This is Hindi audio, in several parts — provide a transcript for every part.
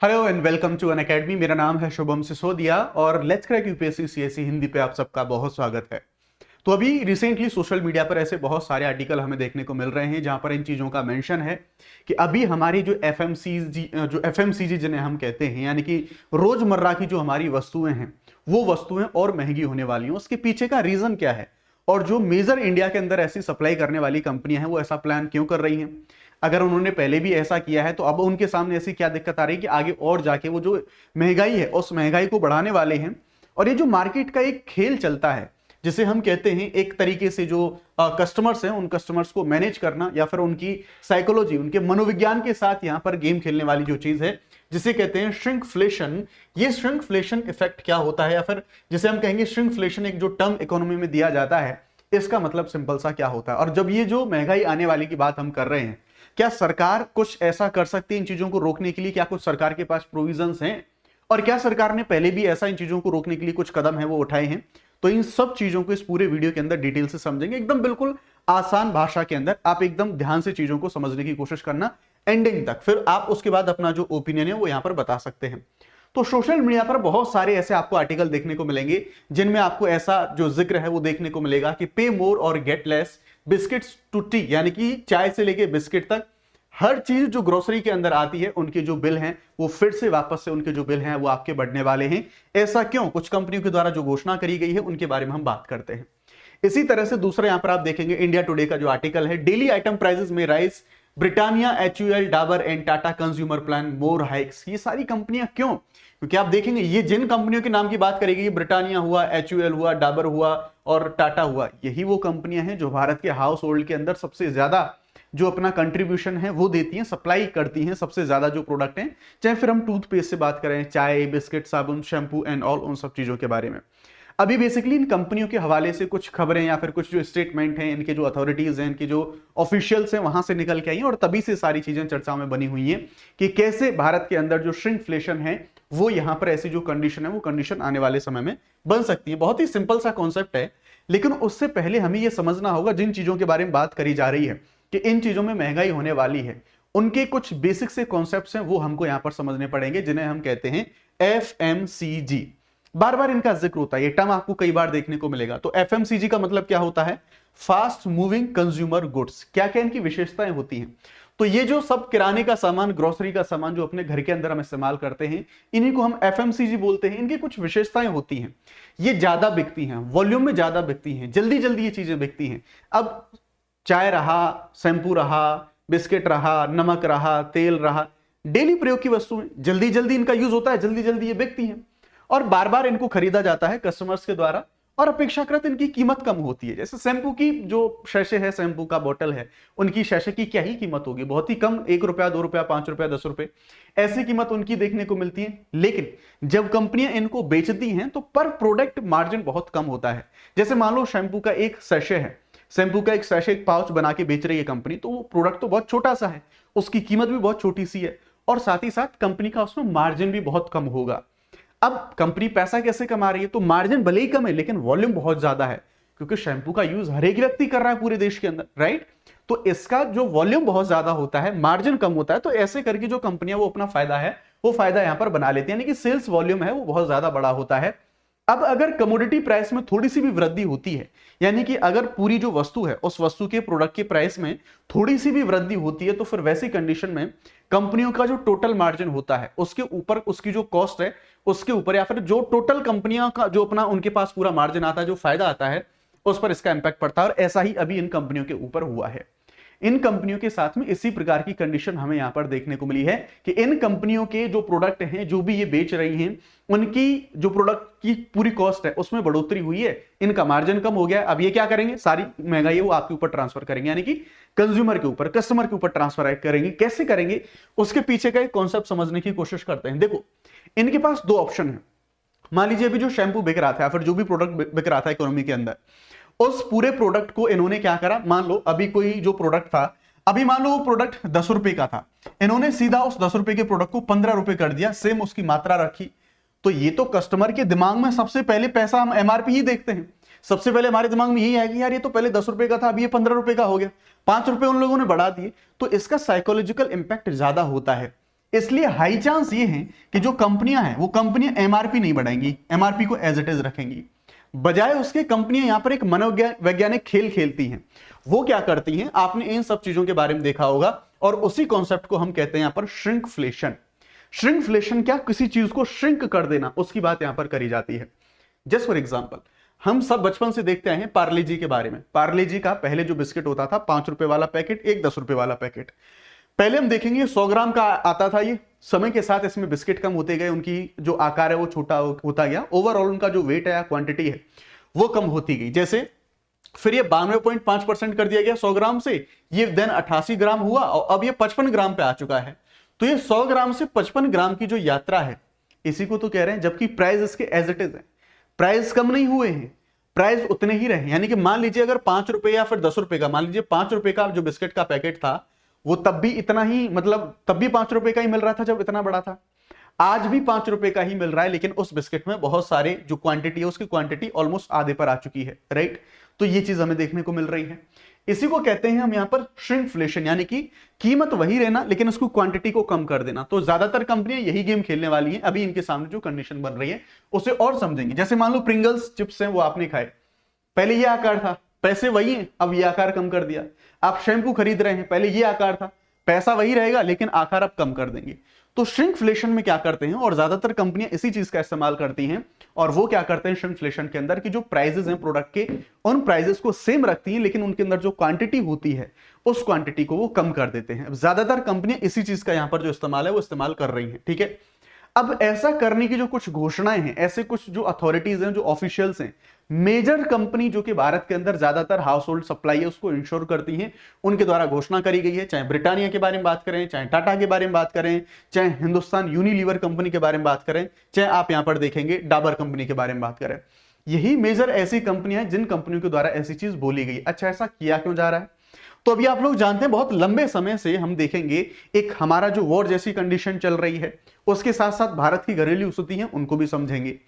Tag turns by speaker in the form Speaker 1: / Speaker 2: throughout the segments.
Speaker 1: Hello and welcome to Unacademy. मेरा नाम है शुभम सिसोदिया और let's crack UPSC CSE Hindi पे आप सबका बहुत स्वागत है। तो अभी रिसेंटली सोशल मीडिया पर ऐसे बहुत सारे आर्टिकल हमें देखने को मिल रहे हैं जहां पर इन चीज़ों का मेंशन है कि अभी हमारी जो एफएमसीजी जिन्हें हम कहते हैं, यानी कि रोजमर्रा की जो हमारी वस्तुएं हैं वो वस्तुएं और महंगी होने वाली हैं। उसके पीछे का रीजन क्या है और जो मेजर इंडिया के अंदर ऐसी सप्लाई करने वाली कंपनियां हैं वो ऐसा प्लान क्यों कर रही हैं। अगर उन्होंने पहले भी ऐसा किया है तो अब उनके सामने ऐसी क्या दिक्कत आ रही है कि आगे और जाके वो जो महंगाई है उस महंगाई को बढ़ाने वाले हैं। और ये जो मार्केट का एक खेल चलता है जिसे हम कहते हैं एक तरीके से जो कस्टमर्स हैं उन कस्टमर्स को मैनेज करना या फिर उनकी साइकोलॉजी, उनके मनोविज्ञान के साथ यहां पर गेम खेलने वाली जो चीज है जिसे कहते हैं श्रिंकफ्लेशन। ये श्रिंकफ्लेशन इफेक्ट क्या होता है या फिर जिसे हम कहेंगे श्रिंकफ्लेशन, एक जो टर्म इकोनॉमी में दिया जाता है, इसका मतलब सिंपल सा क्या होता है। और जब ये जो महंगाई आने वाली की बात हम कर रहे हैं, क्या सरकार कुछ ऐसा कर सकती है इन चीजों को रोकने के लिए? क्या कुछ सरकार के पास प्रोविजंस हैं और क्या सरकार ने पहले भी ऐसा इन चीजों को रोकने के लिए कुछ कदम है वो उठाए हैं? तो इन सब चीजों को इस पूरे वीडियो के अंदर डिटेल से समझेंगे, एकदम बिल्कुल आसान भाषा के अंदर। आप एकदम ध्यान से चीजों को समझने की कोशिश करना एंडिंग तक, फिर आप उसके बाद अपना जो ओपिनियन है वो यहां पर बता सकते हैं। तो सोशल मीडिया पर बहुत सारे ऐसे आपको आर्टिकल देखने को मिलेंगे जिनमें आपको ऐसा जो जिक्र है वो देखने को मिलेगा कि पे मोर और get less, biscuits to tea, यानी कि चाय से लेके बिस्किट तक हर चीज जो ग्रोसरी के अंदर आती है उनके जो बिल हैं वो फिर से वापस से उनके जो बिल हैं वो आपके बढ़ने वाले हैं। ऐसा क्यों? कुछ कंपनियों के द्वारा जो घोषणा करी गई है उनके बारे में हम बात करते हैं। इसी तरह से दूसरा यहां पर आप देखेंगे इंडिया टुडे का जो आर्टिकल है, डेली आइटम प्राइसेस में rise, Britannia, HUL, Dabur and Tata consumer plan more hikes. ये सारी कंपनियां क्यों? क्योंकि आप देखेंगे ये जिन कंपनियों के नाम की बात करेगी, ब्रिटानिया हुआ, एचयूएल हुआ, डाबर हुआ और टाटा हुआ, यही वो कंपनियां हैं जो भारत के हाउस होल्ड के अंदर सबसे ज्यादा जो अपना कंट्रीब्यूशन है वो देती हैं, सप्लाई करती हैं सबसे ज्यादा जो प्रोडक्ट हैं। चाहे फिर हम टूथपेस्ट से बात करें, चाय, बिस्किट, साबुन, शैम्पू एंड ऑल, उन सब चीजों के बारे में अभी बेसिकली इन कंपनियों के हवाले से कुछ खबरें या फिर कुछ जो स्टेटमेंट हैं, इनके जो अथॉरिटीज हैं, इनके जो ऑफिशियल्स हैं वहां से निकल के आई हैं और तभी से सारी चीजें चर्चा में बनी हुई हैं कि कैसे भारत के अंदर जो श्रिंकफ्लेशन है वो यहां पर ऐसी जो कंडीशन है वो कंडीशन आने वाले समय में बन सकती है। बहुत ही सिंपल सा कॉन्सेप्ट है, लेकिन उससे पहले हमें यह समझना होगा जिन चीजों के बारे में बात करी जा रही है कि इन चीजों में महंगाई होने वाली है, उनके कुछ बेसिक से कॉन्सेप्ट्स हैं वो हमको यहां पर समझने पड़ेंगे, जिन्हें हम कहते हैं एफएमसीजी। बार बार इनका जिक्र होता है, ये टर्म आपको कई बार देखने को मिलेगा। तो एफएमसीजी का मतलब क्या होता है? Fast moving consumer goods. क्या क्या इनकी विशेषताएं होती हैं? तो ये जो सब किराने का सामान, ग्रोसरी का सामान जो अपने घर के अंदर हम इस्तेमाल करते हैं, इन्हीं को हम एफएमसीजी बोलते हैं। इनकी कुछ विशेषताएं होती हैं, ये ज्यादा बिकती हैं, वॉल्यूम में ज्यादा बिकती हैं, जल्दी जल्दी ये चीजें बिकती हैं। अब चाय रहा, शैम्पू रहा, बिस्किट रहा, नमक रहा, तेल रहा, डेली प्रयोग की वस्तुएं, जल्दी जल्दी इनका यूज होता है, जल्दी जल्दी ये बिकती हैं और बार बार इनको खरीदा जाता है कस्टमर्स के द्वारा और अपेक्षाकृत इनकी कीमत कम होती है। जैसे शैम्पू की जो शैशे है, शैम्पू का बोतल है, उनकी शैशे की क्या ही कीमत होगी, बहुत ही कम, 1 रुपया, 2 रुपया, 5 रुपया, 10 रुपए, ऐसी कीमत उनकी देखने को मिलती है। लेकिन जब कंपनियां इनको बेचती हैं तो पर प्रोडक्ट मार्जिन बहुत कम होता है। जैसे मान लो शैम्पू का एक सैशे है, शैम्पू का एक सैशे, एक पाउच बना के बेच रही है कंपनी, तो वो प्रोडक्ट तो बहुत छोटा सा है, उसकी कीमत भी बहुत छोटी सी है और साथ ही साथ कंपनी का उसमें मार्जिन भी बहुत कम होगा। अब कंपनी पैसा कैसे कमा रही है? तो मार्जिन भले ही कम है लेकिन वॉल्यूम बहुत ज्यादा है, क्योंकि शैम्पू का यूज हर एक व्यक्ति कर रहा है पूरे देश के अंदर, राइट? तो इसका जो वॉल्यूम बहुत ज्यादा होता है, मार्जिन कम होता है, तो ऐसे करके जो कंपनियां वो अपना फायदा है वो फायदा यहां पर बना लेती है, यानी कि सेल्स वॉल्यूम है वो बहुत ज्यादा बड़ा होता है। अब अगर कमोडिटी प्राइस में थोड़ी सी भी वृद्धि होती है, यानी कि अगर पूरी जो वस्तु है उस वस्तु के प्रोडक्ट के प्राइस में थोड़ी सी भी वृद्धि होती है, तो फिर वैसी कंडीशन में कंपनियों का जो टोटल मार्जिन होता है उसके ऊपर, उसकी जो कॉस्ट है उसके ऊपर, या फिर जो टोटल कंपनियों का जो अपना उनके पास पूरा मार्जिन आता है, जो फायदा आता है, उस पर इसका इंपैक्ट पड़ता है। और ऐसा ही अभी इन कंपनियों के ऊपर हुआ है। इन कंपनियों के साथ में इसी प्रकार की कंडीशन हमें यहां पर देखने को मिली है कि इन कंपनियों के जो प्रोडक्ट हैं, जो भी ये बेच रही हैं, उनकी जो प्रोडक्ट की पूरी कॉस्ट है उसमें बढ़ोतरी हुई है, इनका मार्जिन कम हो गया। अब ये क्या करेंगे? सारी महंगाई वो आपके ऊपर ट्रांसफर करेंगे, यानी कि कंज्यूमर के ऊपर, कस्टमर के ऊपर ट्रांसफर करेंगे। कैसे करेंगे? उसके पीछे का एक कॉन्सेप्ट समझने की कोशिश करते हैं। देखो, इनके पास दो ऑप्शन है। मान लीजिए अभी जो शैम्पू बिक रहा था या फिर जो भी प्रोडक्ट बिक रहा था इकोनॉमी के अंदर, उस पूरे प्रोडक्ट को इन्होंने क्या करा, मान लो अभी कोई जो प्रोडक्ट था, अभी मान लो वो प्रोडक्ट 10 रुपए का था, इन्होंने सीधा उस 10 रुपए के प्रोडक्ट को 15 रुपए कर दिया, सेम उसकी मात्रा रखी। तो ये तो कस्टमर के दिमाग में सबसे पहले पैसा, हम एमआरपी ही देखते हैं, सबसे पहले हमारे दिमाग में यही है कि यार ये तो पहले 10 रुपए का था, अभी ये 15 रुपए का हो गया, 5 रुपए उन लोगों ने बढ़ा दिए। तो इसका साइकोलॉजिकल इंपैक्ट ज्यादा होता है। इसलिए हाई चांस ये है कि जो कंपनियां हैं वो कंपनियां एमआरपी नहीं बढ़ाएंगी, एमआरपी को एज इट इज रखेंगी। बजाय उसके कंपनियां यहां पर एक मनोवैज्ञानिक खेल खेलती हैं। वो क्या करती हैं, आपने इन सब चीजों के बारे में देखा होगा, और उसी कॉन्सेप्ट को हम कहते हैं यहां पर श्रिंकफ्लेशन। श्रिंकफ्लेशन क्या, किसी चीज को श्रिंक कर देना, उसकी बात यहां पर करी जाती है। जस्ट फॉर एग्जाम्पल, हम सब बचपन से देखते आए हैं पार्ले जी के बारे में। पार्ले जी का पहले जो बिस्किट होता था, 5 रुपए वाला पैकेट, एक 10 रुपए वाला पैकेट, पहले हम देखेंगे 100 ग्राम का आता था। ये समय के साथ इसमें बिस्किट कम होते गए, उनकी जो आकार है वो छोटा होता गया, ओवरऑल उनका जो वेट है या क्वांटिटी है वो कम होती गई। जैसे फिर ये 92.5% कर दिया गया 100 ग्राम से, ये देन 88 ग्राम हुआ और अब ये 55 ग्राम पे आ चुका है। तो ये 100 ग्राम से 55 ग्राम की जो यात्रा है, इसी को तो कह रहे हैं, जबकि प्राइस इसके एज इट इज है। प्राइस कम नहीं हुए हैं, प्राइस उतने ही रहे। यानी कि मान लीजिए अगर 5 रुपए या फिर 10 रुपए का, मान लीजिए 5 रुपए का जो बिस्किट का पैकेट था वो तब भी इतना ही, मतलब तब भी 5 रुपए का ही मिल रहा था जब इतना बड़ा था। आज भी 5 रुपए का ही मिल रहा है, लेकिन उस बिस्किट में बहुत सारे जो क्वांटिटी है उसकी क्वांटिटी ऑलमोस्ट आधे पर आ चुकी है, राइट। तो ये चीज हमें देखने को मिल रही है। इसी को कहते हैं हम यहां पर श्रिंकफ्लेशन, यानी कि कीमत वही रहना लेकिन उसको क्वांटिटी को कम कर देना। तो ज्यादातर कंपनियां यही गेम खेलने वाली हैं। अभी इनके सामने जो कंडीशन बन रही है उसे और समझेंगे। जैसे मान लो प्रिंगल्स चिप्स हैं, वो आपने खाए, पहले ये आकार था, पैसे वही हैं, अब ये आकार कम कर दिया। आप शैम्पू खरीद रहे हैं, पहले ये आकार था, पैसा वही रहेगा लेकिन आकार अब कम कर देंगे। तो श्रिंकफ्लेशन में क्या करते हैं, और ज्यादातर कंपनियां इसी चीज का इस्तेमाल करती हैं, और वो क्या करते हैं श्रिंकफ्लेशन के अंदर कि जो प्राइसेस हैं प्रोडक्ट के, उन प्राइसेस को सेम रखती हैं लेकिन उनके अंदर जो क्वांटिटी होती है उस क्वांटिटी को वो कम कर देते हैं। अब ज्यादातर कंपनियां इसी चीज का यहां पर जो इस्तेमाल है वो इस्तेमाल कर रही हैं, ठीक है। अब ऐसा करने की जो कुछ घोषणाएं हैं, ऐसे कुछ जो अथॉरिटीज हैं, जो ऑफिशियल्स हैं, मेजर कंपनी जो कि भारत के अंदर ज्यादातर हाउस होल्ड सप्लाई है उसको इंश्योर करती हैं, उनके द्वारा घोषणा करी गई है। चाहे ब्रिटानिया के बारे में बात करें, चाहे टाटा के बारे में बात करें, चाहे हिंदुस्तान यूनिलीवर कंपनी के बारे में बात करें, चाहे आप यहां पर देखेंगे डाबर कंपनी के बारे में बात करें, यही मेजर ऐसी कंपनियां हैं जिन कंपनियों के द्वारा ऐसी चीज बोली गई। अच्छा, ऐसा किया क्यों जा रहा है? तो अभी आप लोग जानते हैं बहुत लंबे समय से हम देखेंगे एक हमारा जो वॉर जैसी कंडीशन चल रही है, उसके साथ साथ भारत की घरेलू स्थिति है उनको भी समझेंगे।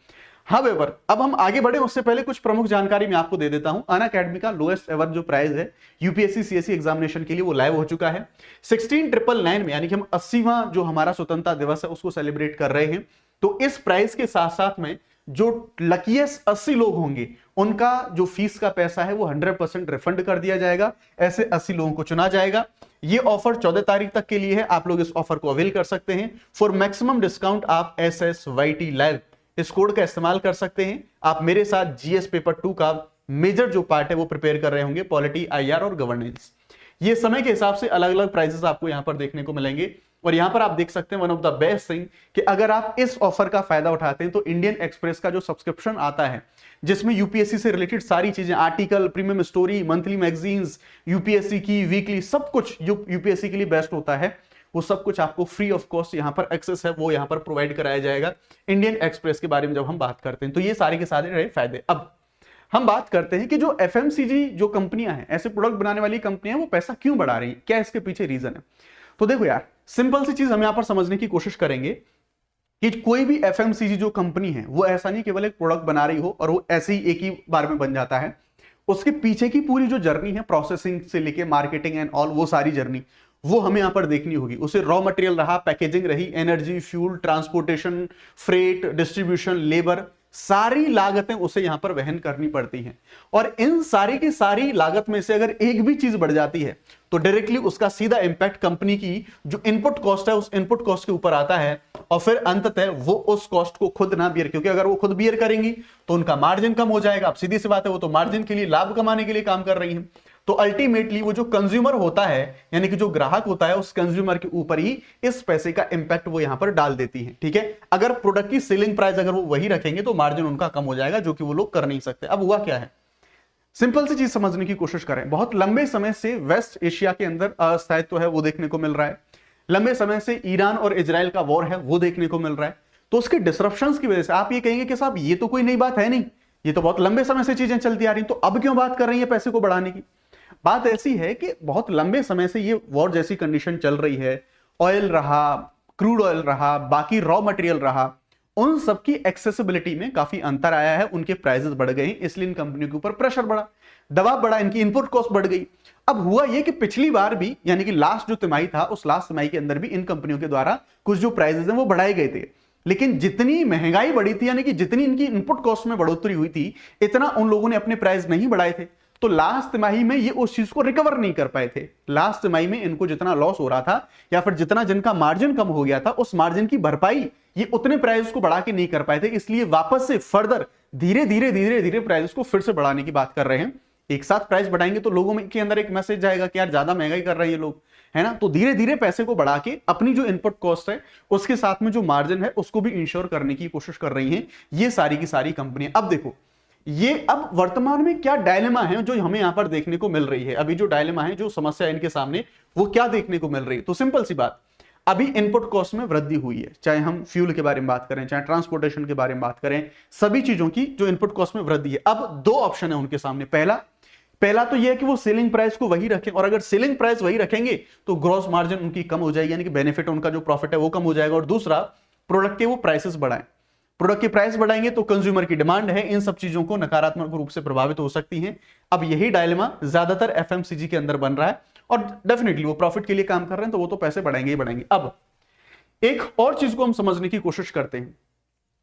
Speaker 1: हावेवर, अब हम आगे बढ़े उससे पहले कुछ प्रमुख जानकारी मैं आपको दे देता हूं। अनअकैडमी का लोएस्ट एवर जो प्राइस है यूपीएससी सीएससी एग्जामिनेशन के लिए वो लाइव हो चुका है 16999 में, यानी कि हम 80वां जो हमारा स्वतंत्रता दिवस है उसको सेलिब्रेट कर रहे हैं। तो इस प्राइस के साथ साथ में जो लकीएस्ट 80 लोग होंगे उनका जो फीस का पैसा है वो 100% रिफंड कर दिया जाएगा। ऐसे 80 लोगों को चुना जाएगा। ये ऑफर 14 तारीख तक के लिए है, आप लोग इस ऑफर को अवेल कर सकते हैं। फॉर मैक्सिमम डिस्काउंट आप SSYT लाइव इस कोड का इस्तेमाल कर सकते हैं। आप मेरे साथ जीएस पेपर 2 का मेजर जो पार्ट है वो प्रिपेयर कर रहे होंगे, पॉलिटी, IR और गवर्नेंस। ये समय के हिसाब से अलग अलग प्राइजेस आपको यहां पर देखने को मिलेंगे। और यहां पर आप देख सकते हैं one of the best thing कि अगर आप इस ऑफर का फायदा उठाते हैं तो इंडियन एक्सप्रेस का जो सब्सक्रिप्शन आता है जिसमें यूपीएससी से रिलेटेड सारी चीजें, article, premium story, monthly magazines, UPSC की वीकली, सब कुछ जो यूपीएससी के लिए बेस्ट होता है वो सब कुछ आपको फ्री ऑफ कॉस्ट यहां पर एक्सेस है वो यहां पर प्रोवाइड कराया जाएगा इंडियन एक्सप्रेस के बारे में जब हम बात करते हैं। तो ये सारे के सारे रहे फायदे। अब हम बात करते हैं कि जो एफएमसीजी जो कंपनियां हैं, ऐसे प्रोडक्ट बनाने वाली कंपनियां, वो पैसा क्यों बढ़ा रही हैं, क्या इसके पीछे रीजन है। तो देखो यार, सिंपल सी चीज हम यहां पर समझने की कोशिश करेंगे कि कोई भी एफएमसीजी जो कंपनी है वो ऐसा नहीं केवल एक प्रोडक्ट बना रही हो और वो ऐसे ही एक ही बार में बन जाता है। उसके पीछे की पूरी जो जर्नी है, प्रोसेसिंग से लेके मार्केटिंग एंड ऑल, वो सारी जर्नी वो हमें यहां पर देखनी होगी। उसे रॉ मटेरियल रहा, पैकेजिंग रही, energy, fuel, transportation, freight, distribution, labour, सारी लागतें उसे यहां पर वहन करनी पड़ती हैं। और इन सारी की सारी लागत में से अगर एक भी चीज बढ़ जाती है तो डायरेक्टली उसका सीधा इंपैक्ट कंपनी की जो इनपुट कॉस्ट है उस इनपुट कॉस्ट के ऊपर आता है। और फिर अंततः वो उस कॉस्ट को खुद ना बियर, क्योंकि अगर वो खुद बियर करेंगी तो उनका मार्जिन कम हो जाएगा। अब सीधी सी बात है, वो तो मार्जिन के लिए, लाभ कमाने के लिए काम कर रही है। तो अल्टीमेटली वो जो कंज्यूमर होता है, यानी कि जो ग्राहक होता है, उस कंज्यूमर के ऊपर ही इस पैसे का इंपैक्ट वो यहां पर डाल देती है, ठीक है। अगर प्रोडक्ट की सेलिंग प्राइस अगर वो वही रखेंगे तो मार्जिन उनका कम हो जाएगा, जो कि वो लोग कर नहीं सकते। अब हुआ क्या है, सिंपल सी चीज समझने की कोशिश करें। बहुत लंबे समय से वेस्ट एशिया के अंदर अस्थायित्व है वो देखने को मिल रहा है। लंबे समय से ईरान और इजराइल का वॉर है वो देखने को मिल रहा है। तो उसके डिसरप्शंस की वजह से आप ये कहेंगे कि साहब ये तो कोई नई बात है नहीं, ये तो बहुत लंबे समय से चीजें चलती आ रही, तो अब क्यों बात कर रही है पैसे को बढ़ाने की। बात ऐसी है कि बहुत लंबे समय से ये वॉर जैसी कंडीशन चल रही है। ऑयल रहा, क्रूड ऑयल रहा, बाकी रॉ मटेरियल रहा, उन सबकी एक्सेसिबिलिटी में काफी अंतर आया है, उनके प्राइसेस बढ़ गए हैं, इसलिए इन कंपनियों के ऊपर प्रेशर बढ़ा, दबाव बढ़ा, इनकी इनपुट कॉस्ट बढ़ गई। अब हुआ ये कि पिछली बार भी, यानी कि लास्ट जो तिमाही था, उस लास्ट तिमाही के अंदर भी इन कंपनियों के द्वारा कुछ जो प्राइसेस हैं वो बढ़ाए गए थे, लेकिन जितनी महंगाई बढ़ी थी, यानी कि जितनी इनकी इनपुट कॉस्ट में बढ़ोतरी हुई थी, इतना उन लोगों ने अपने प्राइस नहीं बढ़ाए थे। तो लास्ट तिमाही में ये उस चीज को रिकवर नहीं कर पाए थे। लास्ट तिमाही में इनको जितना लॉस हो रहा था या फिर जितना जिनका मार्जिन कम हो गया था, उस मार्जिन की भरपाई ये उतने प्राइस को बढ़ा के नहीं कर पाए थे, इसलिए वापस से फर्दर धीरे धीरे प्राइस को फिर से बढ़ाने की बात कर रहे हैं। एक साथ प्राइस बढ़ाएंगे तो लोगों में के अंदर एक मैसेज जाएगा कि यार ज्यादा महंगाई कर रहे हैं लोग, है ना। तो धीरे धीरे पैसे को बढ़ा के अपनी जो इनपुट कॉस्ट है उसके साथ में जो मार्जिन है उसको भी इंश्योर करने की कोशिश कर रही हैं ये सारी की सारी कंपनियां। अब देखो ये अब वर्तमान में क्या डायलेमा है जो हमें यहां पर देखने को मिल रही है। अभी जो डायलेमा है, जो समस्या इनके सामने, वो क्या देखने को मिल रही है। तो सिंपल सी बात, अभी इनपुट कॉस्ट में वृद्धि हुई है, चाहे हम फ्यूल के बारे में बात करें, चाहे ट्रांसपोर्टेशन के बारे में बात करें, सभी चीजों की जो इनपुट कॉस्ट में वृद्धि है। अब दो ऑप्शन है उनके सामने। पहला तो यह है कि वो सेलिंग प्राइस को वही रखें, और अगर सेलिंग प्राइस वही रखेंगे तो ग्रॉस मार्जिन उनकी कम हो जाएगी, यानी कि बेनिफिट उनका जो प्रॉफिट है वो कम हो जाएगा। और दूसरा, प्रोडक्ट के वो प्राइसेस बढ़ाएं। प्रोडक्ट की प्राइस बढ़ाएंगे तो कंज्यूमर की डिमांड है, इन सब चीजों को नकारात्मक रूप से प्रभावित हो सकती हैं। अब यही डायलेमा ज्यादातर एफएमसीजी के अंदर बन रहा है, और डेफिनेटली वो प्रॉफिट के लिए काम कर रहे हैं तो वो तो पैसे बढ़ाएंगे ही बढ़ाएंगे। अब एक और चीज को हम समझने की कोशिश करते हैं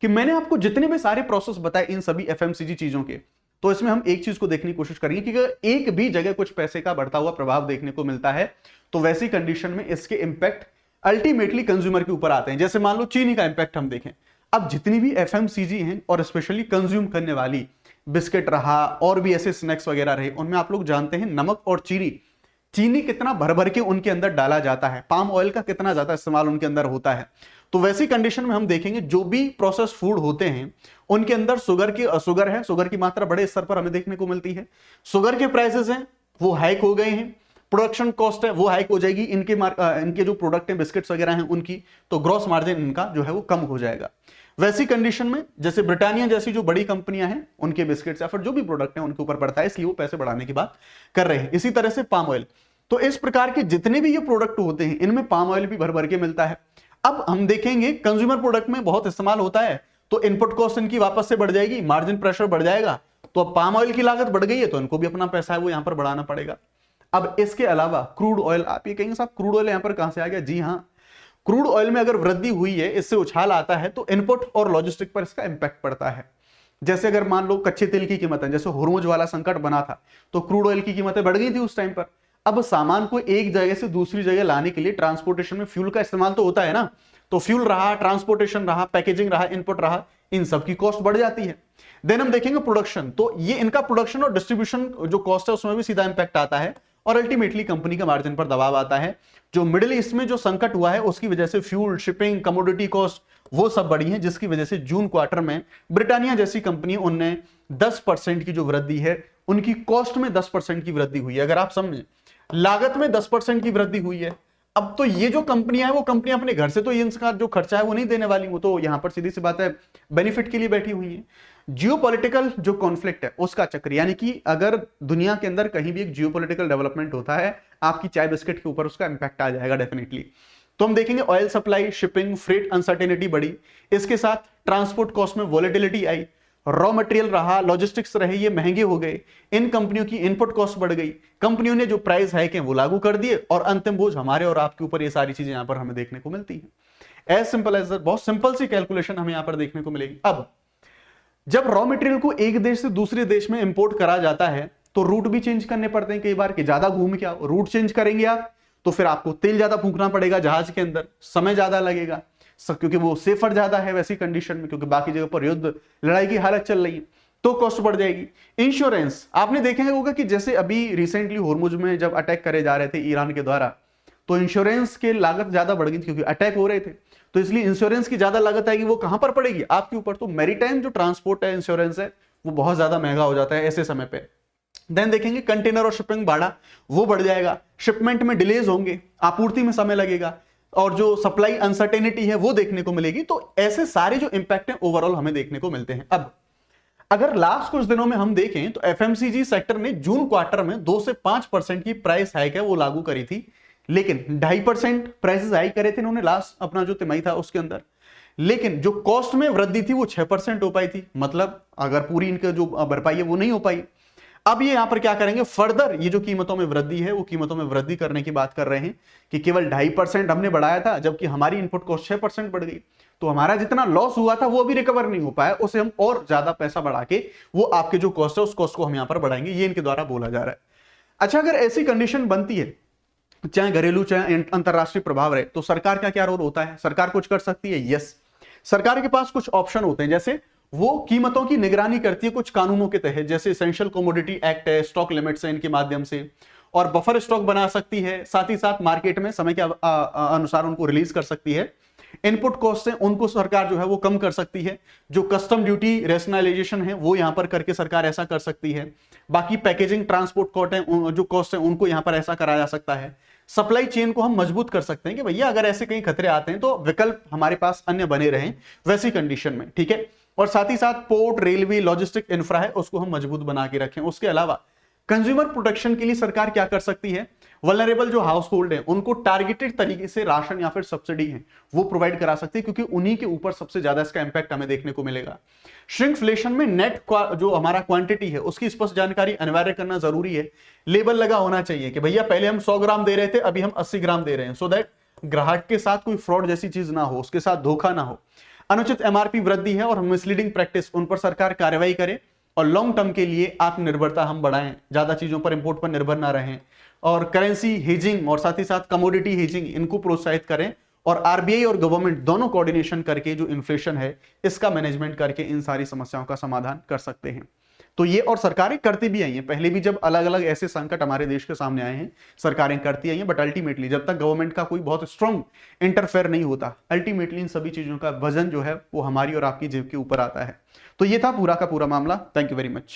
Speaker 1: कि मैंने आपको जितने भी सारे प्रोसेस बताए इन सभी एफएमसीजी चीजों के, तो इसमें हम एक चीज को देखने की कोशिश करेंगे कि अगर एक भी जगह कुछ पैसे का बढ़ता हुआ प्रभाव देखने को मिलता है तो वैसी कंडीशन में इसके इंपैक्ट अल्टीमेटली कंज्यूमर के ऊपर आते हैं। जैसे मान लो चीनी का इंपैक्ट हम देखें, अब जितनी भी एफएमसीजी हैं और स्पेशली कंज्यूम करने वाली बिस्किट रहा और भी ऐसे स्नैक्स वगैरह रहे, उनमें आप लोग जानते हैं नमक और चीनी कितना भर भर के उनके अंदर डाला जाता है, पाम ऑयल का कितना ज्यादा इस्तेमाल उनके अंदर होता है। तो वैसी कंडीशन में हम देखेंगे जो भी प्रोसेस फूड होते हैं उनके अंदर शुगर की मात्रा बड़े स्तर पर हमें देखने को मिलती है। शुगर के प्राइसेस हैं वो हाइक हो गए हैं, प्रोडक्शन कॉस्ट है वो हाइक हो जाएगी, इनके जो प्रोडक्ट हैं बिस्किट्स वगैरह हैं उनकी, तो ग्रॉस मार्जिन इनका जो है वो कम हो जाएगा। वैसी कंडीशन में जैसे ब्रिटानिया जैसी जो बड़ी कंपनियां हैं उनके बिस्किट्स या फिर जो भी प्रोडक्ट हैं उनके ऊपर पड़ता है, इसलिए वो पैसे बढ़ाने की बात कर रहे हैं। इसी तरह से पाम ऑयल, तो इस प्रकार के जितने भी ये प्रोडक्ट होते हैं इनमें पाम ऑयल भी भर भर के मिलता है। अब हम देखेंगे कंज्यूमर प्रोडक्ट में बहुत इस्तेमाल होता है तो इनपुट कॉस्ट इनकी वापस से बढ़ जाएगी, मार्जिन प्रेशर बढ़ जाएगा, तो अब पाम ऑयल की लागत बढ़ गई है तो इनको भी अपना पैसा है वो यहां पर बढ़ाना पड़ेगा। अब इसके अलावा क्रूड ऑयल, आप ये कहेंगे साहब क्रूड ऑयल यहां पर कहां से आ गया? जी हां, क्रूड ऑयल में अगर वृद्धि हुई है, इससे उछाल आता है तो इनपुट और लॉजिस्टिक पर इसका इंपैक्ट पड़ता है। जैसे अगर मान लो कच्चे तेल की कीमत है, जैसे हुर्मुज वाला संकट बना था तो क्रूड ऑयल की कीमतें बढ़ गई थी उस टाइम पर। अब सामान को एक जगह से दूसरी जगह लाने के लिए ट्रांसपोर्टेशन में फ्यूल का इस्तेमाल तो होता है ना, तो फ्यूल रहा, ट्रांसपोर्टेशन रहा, पैकेजिंग रहा, इनपुट रहा, इन सब की कॉस्ट बढ़ जाती है। देन हम देखेंगे प्रोडक्शन, तो ये इनका प्रोडक्शन और डिस्ट्रीब्यूशन जो कॉस्ट है उसमें भी सीधा इंपैक्ट आता है और अल्टीमेटली कंपनी का मार्जिन पर दबाव आता है। जो मिडिल ईस्ट में जो संकट हुआ है उसकी वजह से फ्यूल, शिपिंग, कमोडिटी कॉस्ट वो सब बढ़ी है, जिसकी वजह से जून क्वार्टर में ब्रिटानिया जैसी कंपनी उनने 10% की जो वृद्धि है उनकी कॉस्ट में 10% की वृद्धि हुई है। अगर आप समझें, लागत में 10% की वृद्धि हुई है। अब तो ये जो कंपनियां हैं वो कंपनियां अपने घर से तो इनका जो खर्चा है वो नहीं देने वाली, वो तो यहां पर सीधी सी बात है बेनिफिट के लिए बैठी हुई है। जियोपॉलिटिकल जो कॉन्फ्लिक्ट है उसका चक्र, यानी कि अगर दुनिया के अंदर कहीं भी एक जियोपॉलिटिकल डेवलपमेंट होता है, आपकी चाय बिस्किट के ऊपर उसका इंपैक्ट आ जाएगा डेफिनेटली। तो हम देखेंगे oil supply, shipping, freight uncertainty बढ़ी, इसके साथ ट्रांसपोर्ट कॉस्ट में वॉलेटिलिटी आई, रॉ मटेरियल रहा, लॉजिस्टिक्स रहे, ये महंगे हो गए, इन कंपनियों की इनपुट कॉस्ट बढ़ गई, कंपनियों ने जो प्राइस हाइक है वो लागू कर दिए और अंतिम बोझ हमारे और आपके ऊपर ये सारी चीजें यहां पर हमें देखने को मिलती है। एज सिंपल एज दैट, बहुत सिंपल सी कैलकुलेशन हमें यहां पर देखने को मिलेगी। अब जब रॉ मटेरियल को एक देश से दूसरे देश में इंपोर्ट करा जाता है तो रूट भी चेंज करने पड़ते हैं कई बार, कि ज्यादा घूम के आओ, रूट चेंज करेंगे आप तो फिर आपको तेल ज्यादा फूंकना पड़ेगा जहाज के अंदर, समय ज्यादा लगेगा क्योंकि वो सेफर ज्यादा है वैसी कंडीशन में, क्योंकि बाकी जगह पर युद्ध लड़ाई की हालत चल रही है तो कॉस्ट बढ़ जाएगी। इंश्योरेंस, आपने देखा होगा कि जैसे अभी रिसेंटली हुर्मुज में जब अटैक करे जा रहे थे ईरान के द्वारा, तो इंश्योरेंस की लागत ज्यादा बढ़ गई थी क्योंकि अटैक हो रहे थे, तो इसलिए इंश्योरेंस की ज्यादा लागत आएगी, वो कहां पर पड़ेगी? आपके ऊपर। तो मैरीटाइम जो ट्रांसपोर्ट है, इंश्योरेंस है, वो बहुत ज्यादा महंगा हो जाता है ऐसे समय पे। देन देखेंगे कंटेनर और शिपिंग भाड़ा वो बढ़ जाएगा, शिपमेंट में डिलेज होंगे, आपूर्ति में समय लगेगा और जो सप्लाई अनसर्टेनिटी है वो देखने को मिलेगी। तो ऐसे सारे जो इंपैक्ट है ओवरऑल हमें देखने को मिलते हैं। अब अगर लास्ट कुछ दिनों में हम देखें तो एफएमसीजी सेक्टर ने जून क्वार्टर में 2 से 5% की प्राइस हाइक है वो लागू करी थी, लेकिन 2.5% प्राइसेस हाइक करे थे इन्होंने लास्ट अपना जो तिमाही था उसके अंदर, लेकिन जो कॉस्ट में वृद्धि थी वो 6% हो पाई थी, मतलब अगर पूरी इनका जो भरपाई है वो नहीं हो पाई। अब ये यहां पर क्या करेंगे, फर्दर ये जो कीमतों में वृद्धि है वो कीमतों में वृद्धि करने की बात कर रहे हैं कि केवल 2.5% हमने बढ़ाया था, जबकि हमारी इनपुट कॉस्ट 6% बढ़ गई। तो हमारा जितना लॉस हुआ था वो अभी रिकवर नहीं हो पाया, उसे हम और ज्यादा पैसा बढ़ा के वो आपके जो कॉस्ट है उस कॉस्ट को हम यहां पर बढ़ाएंगे, ये इनके द्वारा बोला जा रहा है। अच्छा, अगर ऐसी कंडीशन बनती है, चाहे घरेलू चाहे अंतरराष्ट्रीय प्रभाव रहे, तो सरकार का क्या रोल होता है? सरकार कुछ कर सकती है, यस। सरकार के पास कुछ ऑप्शन होते हैं, जैसे वो कीमतों की निगरानी करती है कुछ कानूनों के तहत, जैसे एसेंशियल कमोडिटी एक्ट है, स्टॉक लिमिट्स है, इनके माध्यम से, और बफर स्टॉक बना सकती है, साथ ही साथ मार्केट में समय के अनुसार उनको रिलीज कर सकती है। इनपुट कॉस्ट है उनको सरकार जो है वो कम कर सकती है। जो कस्टम ड्यूटी रेशनलाइजेशन है वो यहां पर करके सरकार ऐसा कर सकती है। बाकी पैकेजिंग ट्रांसपोर्ट कॉस्ट है, जो कॉस्ट है उनको यहां पर ऐसा कराया जा सकता है। सप्लाई चेन को हम मजबूत कर सकते हैं कि भैया अगर ऐसे कहीं खतरे आते हैं तो विकल्प हमारे पास अन्य बने रहें वैसी कंडीशन में, ठीक है। और साथ ही साथ पोर्ट, रेलवे, लॉजिस्टिक इंफ्रा है उसको हम मजबूत बना के रखें। उसके अलावा कंज्यूमर प्रोटेक्शन के लिए सरकार क्या कर सकती है, वल्नरेबल जो हाउस होल्ड है उनको टारगेटेड तरीके से राशन या फिर सब्सिडी है वो प्रोवाइड करा सकती है, क्योंकि उन्हीं के ऊपर सबसे ज्यादा इसका इंपैक्ट हमें देखने को मिलेगा। श्रिंकफ्लेशन में नेट जो हमारा क्वांटिटी है उसकी स्पष्ट जानकारी अनिवार्य करना जरूरी है। लेबल लगा होना चाहिए कि भैया पहले हम 100 ग्राम दे रहे थे, अभी हम 80 ग्राम दे रहे हैं, सो दैट ग्राहक के साथ कोई फ्रॉड जैसी चीज ना हो, उसके साथ धोखा ना हो। अनुचित एमआरपी वृद्धि है और मिसलीडिंग प्रैक्टिस, उन पर सरकार कार्रवाई करे और लॉन्ग टर्म के लिए आत्मनिर्भरता हम बढ़ाएं, ज्यादा चीजों पर इंपोर्ट पर निर्भर ना रहें। और करेंसी हेजिंग और साथ ही साथ कमोडिटी हेजिंग इनको प्रोत्साहित करें, और आरबीआई और गवर्नमेंट दोनों कोऑर्डिनेशन करके जो इन्फ्लेशन है इसका मैनेजमेंट करके इन सारी समस्याओं का समाधान कर सकते हैं। तो ये और सरकारें करती भी आई हैं, पहले भी जब अलग अलग ऐसे संकट हमारे देश के सामने आए हैं सरकारें करती आई हैं, बट अल्टीमेटली जब तक गवर्नमेंट का कोई बहुत स्ट्रांग इंटरफेयर नहीं होता, अल्टीमेटली इन सभी चीजों का वजन जो है वो हमारी और आपकी जेब के ऊपर आता है। तो ये था पूरा का पूरा मामला। Thank you very much.